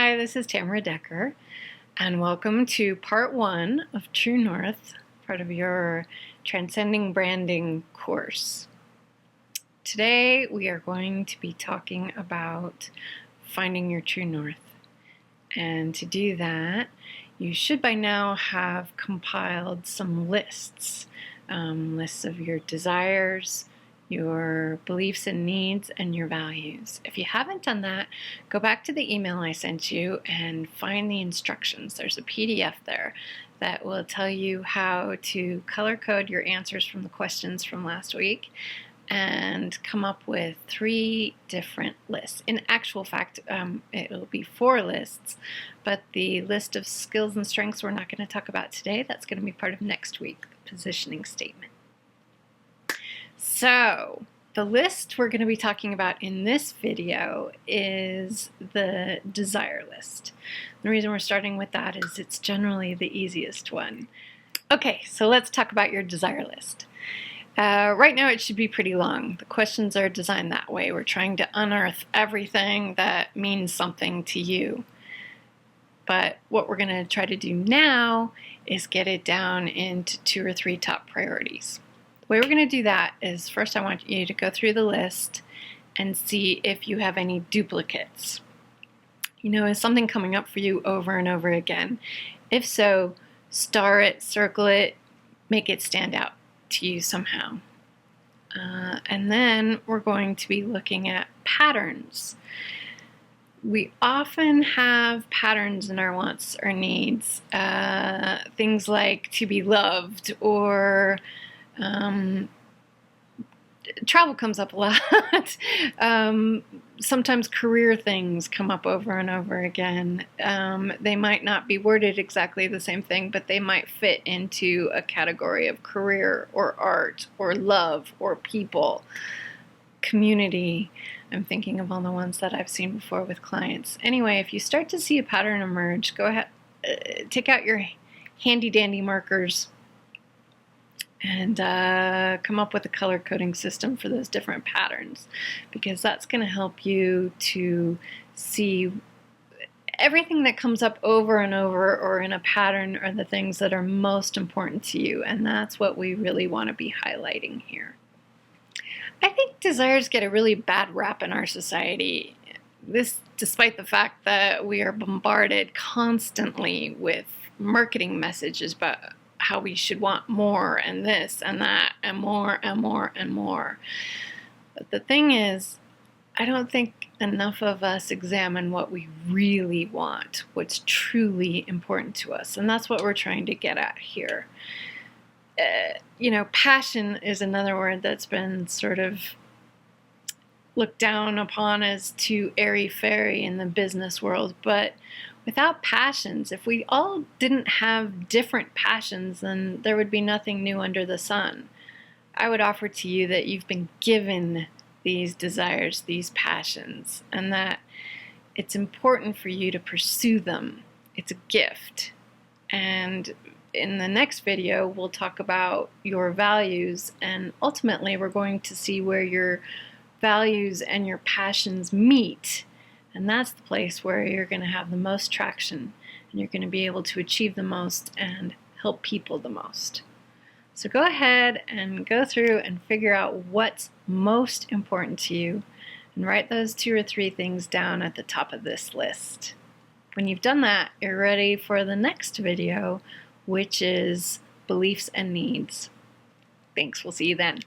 Hi, this is Tamara Decker, and welcome to part one of True North, part of your Transcending Branding course. Today we are going to be talking about finding your true north. And to do that, you should by now have compiled some lists, lists of your desires, your beliefs and needs, and your values. If you haven't done that, go back to the email I sent you and find the instructions. There's a PDF there that will tell you how to color code your answers from the questions from last week and come up with 3 different lists. In actual fact, it'll be 4 lists, but the list of skills and strengths we're not going to talk about today. That's going to be part of next week, the positioning statement. So, the list we're going to be talking about in this video is the desire list. The reason we're starting with that is it's generally the easiest one. Okay, so let's talk about your desire list. Right now it should be pretty long. The questions are designed that way. We're trying to unearth everything that means something to you. But what we're going to try to do now is get it down into 2 or 3 top priorities. The way we're going to do that is first I want you to go through the list and see if you have any duplicates. You know, is something coming up for you over and over again? If so, star it, circle it, make it stand out to you somehow. And then we're going to be looking at patterns. We often have patterns in our wants or needs. Things like to be loved, or travel comes up a lot. Sometimes career things come up over and over again. They might not be worded exactly the same thing, but they might fit into a category of career or art or love or people, community. I'm thinking of all the ones that I've seen before with clients. Anyway, if you start to see a pattern emerge, go ahead, take out your handy dandy markers and come up with a color coding system for those different patterns, because that's going to help you to see everything that comes up over and over or in a pattern are the things that are most important to you, and that's what we really want to be highlighting here. I think desires get a really bad rap in our society. This, despite the fact that we are bombarded constantly with marketing messages about how we should want more and this and that and more and more and more. But the thing is, I don't think enough of us examine what we really want, what's truly important to us. And that's what we're trying to get at here. Passion is another word that's been sort of looked down upon as too airy-fairy in the business world, but without passions, if we all didn't have different passions, then there would be nothing new under the sun. I would offer to you that you've been given these desires, these passions, and that it's important for you to pursue them. It's a gift. And in the next video, we'll talk about your values, and ultimately we're going to see where your values and your passions meet. And that's the place where you're going to have the most traction, and you're going to be able to achieve the most and help people the most. So go ahead and go through and figure out what's most important to you and write those 2 or 3 things down at the top of this list. When you've done that, you're ready for the next video, which is beliefs and needs. Thanks, we'll see you then.